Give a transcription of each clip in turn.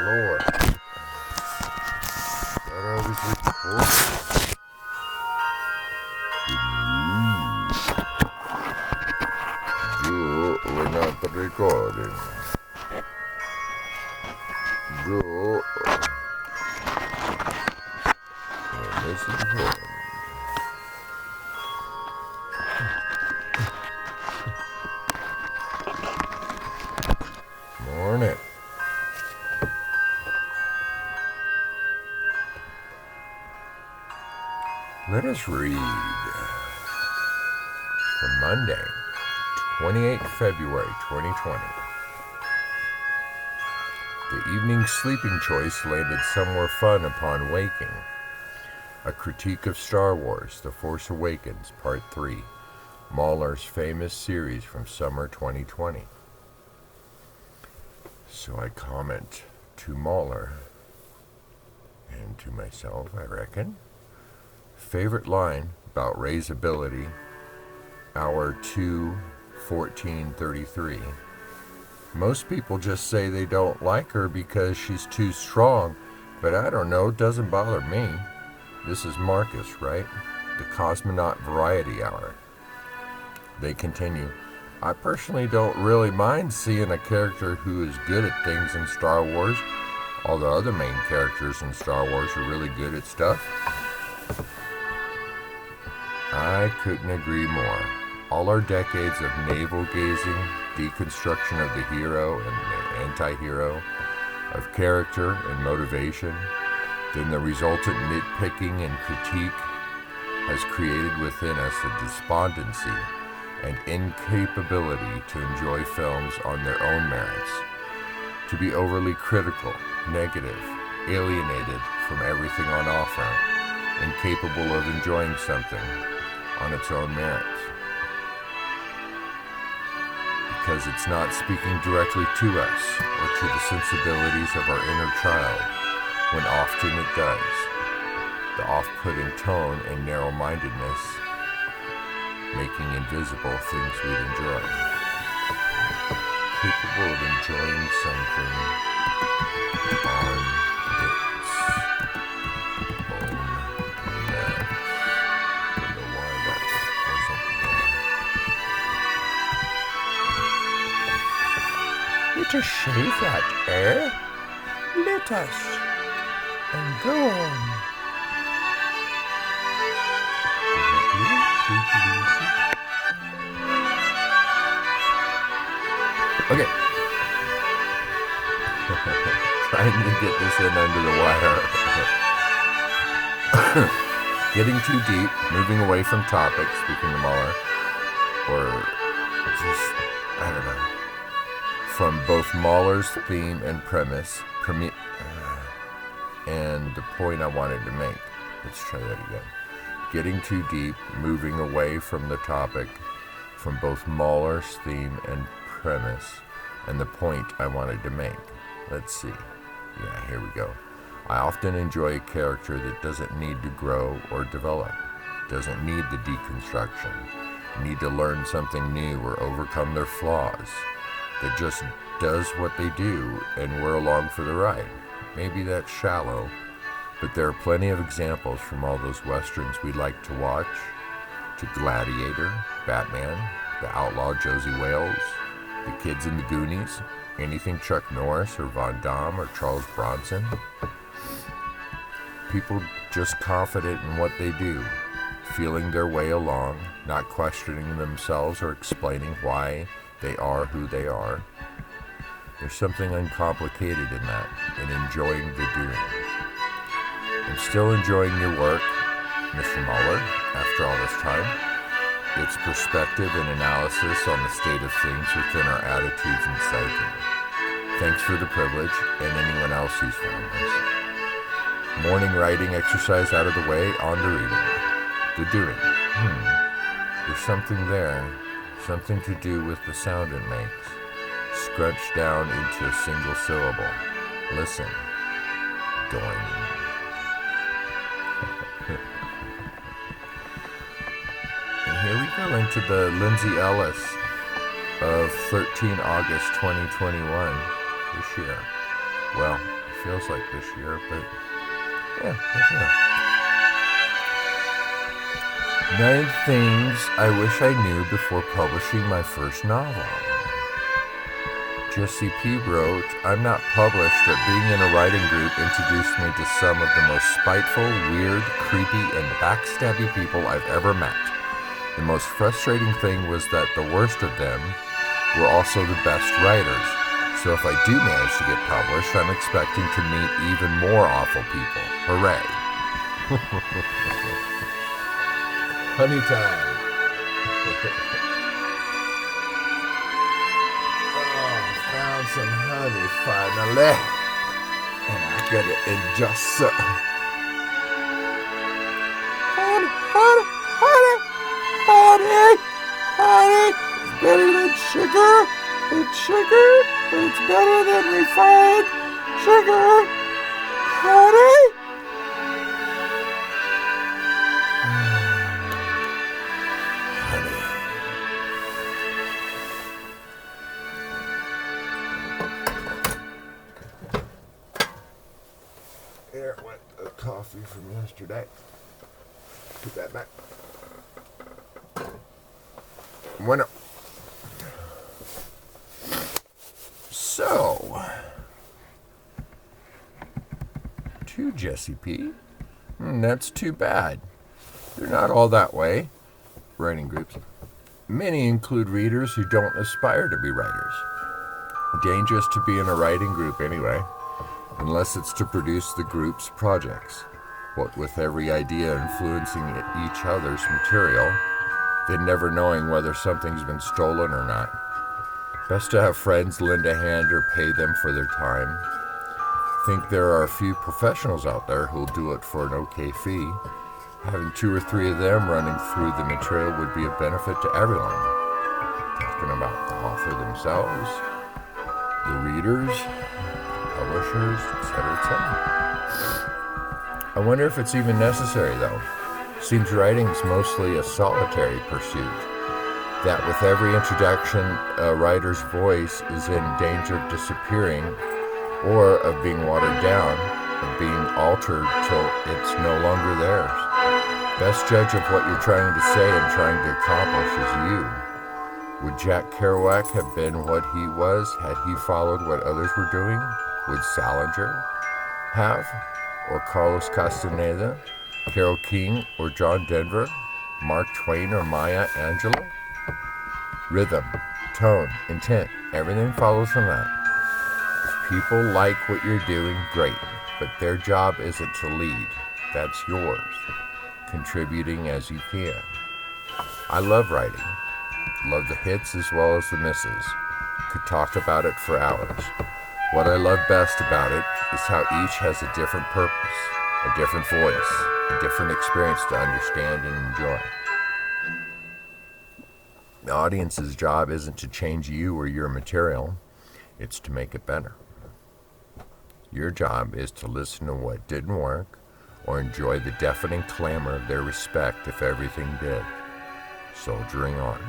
Lord. That always recording. We're not recording. This is recording. Morning. Let us read for Monday, 28th February 2020. The evening sleeping choice landed somewhere fun upon waking. A critique of Star Wars, The Force Awakens, Part 3, Mahler's famous series from summer 2020. So I comment to Mahler, and to myself, I reckon. Favorite line about Rey's ability, hour 2, 14:33. Most people just say they don't like her because she's too strong, but I don't know, it doesn't bother me. This is Marcus, right? The Cosmonaut Variety Hour. They continue, I personally don't really mind seeing a character who is good at things in Star Wars. All the other main characters in Star Wars are really good at stuff. I couldn't agree more. All our decades of navel-gazing, deconstruction of the hero and the anti-hero, of character and motivation, then the resultant nitpicking and critique has created within us a despondency and incapability to enjoy films on their own merits, to be overly critical, negative, alienated from everything on offer, incapable of enjoying something on its own merits. Because it's not speaking directly to us or to the sensibilities of our inner child, when often it does. The off-putting tone and narrow-mindedness making invisible things we'd enjoy. Capable of enjoying something on its own merits. Don't know why that wasn't there. Let us say that, Let us. And go on. Okay. Trying to get this in under the wire. Getting too deep, moving away from topic, speaking to Mahler, or just, I don't know, from both Mahler's theme and premise, and the point I wanted to make. Let's try that again. Getting too deep, moving away from the topic, from both Mahler's theme and premise, and the point I wanted to make. Let's see. Yeah, here we go. I often enjoy a character that doesn't need to grow or develop, doesn't need the deconstruction, need to learn something new or overcome their flaws, that just does what they do and we're along for the ride. Maybe that's shallow, but there are plenty of examples from all those westerns we like to watch, to Gladiator, Batman, The Outlaw Josie Wales, The Kids in the Goonies, anything Chuck Norris or Von Damme or Charles Bronson. People just confident in what they do, feeling their way along, not questioning themselves or explaining why they are who they are. There's something uncomplicated in that, in enjoying the doing. I'm still enjoying your work, Mr. Mahler, after all this time. Its perspective and analysis on the state of things within our attitudes and psyche. Thanks for the privilege, and anyone else who's found this. Morning writing exercise out of the way, on to reading. The doing. There's something there, something to do with the sound it makes. Scrunched down into a single syllable. Listen. Doing. And here we go into the Lindsay Ellis of 13 August 2021 this year. Well, it feels like this year, but yeah, never know. 9 things I wish I knew before publishing my first novel. Jesse P. wrote, I'm not published, but being in a writing group introduced me to some of the most spiteful, weird, creepy, and backstabby people I've ever met. The most frustrating thing was that the worst of them were also the best writers. So if I do manage to get published, I'm expecting to meet even more awful people. Hooray. Honey time. Found some honey finally, and I got it in just so. Honey, honey, honey, honey, honey. It's better than sugar. It's sugar. It's better than refined sugar. Honey. There went the coffee from yesterday. Put that back. Bueno. So, to Jesse P. That's too bad. They're not all that way. Writing groups. Many include readers who don't aspire to be writers. Dangerous to be in a writing group anyway. Unless it's to produce the group's projects. What with every idea influencing each other's material, then never knowing whether something's been stolen or not. Best to have friends lend a hand or pay them for their time. Think there are a few professionals out there who'll do it for an okay fee. Having 2 or 3 of them running through the material would be a benefit to everyone. Talking about the author themselves, the readers, publishers, etc., etc. I wonder if it's even necessary, though. Seems writing's mostly a solitary pursuit. That with every introduction, a writer's voice is in danger of disappearing, or of being watered down, of being altered till it's no longer theirs. Best judge of what you're trying to say and trying to accomplish is you. Would Jack Kerouac have been what he was had he followed what others were doing? Would Salinger have? Or Carlos Castaneda? Carole King or John Denver? Mark Twain or Maya Angelou? Rhythm, tone, intent, everything follows from that. If people like what you're doing, great, but their job isn't to lead. That's yours. Contributing as you can. I love writing. Love the hits as well as the misses. Could talk about it for hours. What I love best about it is how each has a different purpose, a different voice, a different experience to understand and enjoy. The audience's job isn't to change you or your material, it's to make it better. Your job is to listen to what didn't work or enjoy the deafening clamor of their respect if everything did. Soldiering on.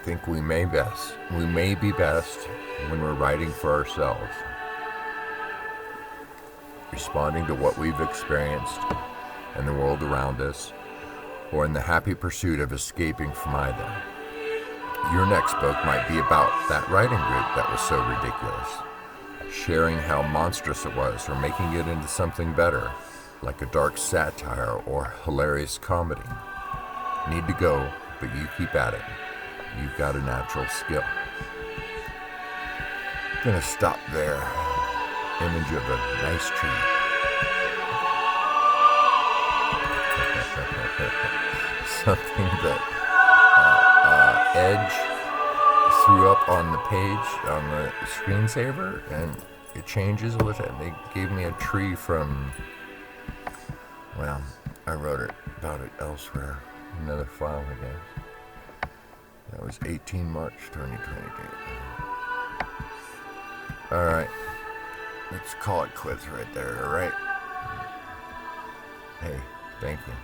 I think we may be best when we're writing for ourselves, responding to what we've experienced and the world around us, or in the happy pursuit of escaping from either. Your next book might be about that writing group that was so ridiculous, sharing how monstrous it was, or making it into something better, like a dark satire or hilarious comedy. Need to go, but you keep at it. You've got a natural skill. Gonna stop there. Image of a nice tree. Something that Edge threw up on the page, on the screensaver, and it changes with it. They gave me a tree from, well, I wrote it about it elsewhere. Another file, I guess. That was 18 March 2022. Alright. Let's call it quits right there, alright? Hey, thank you.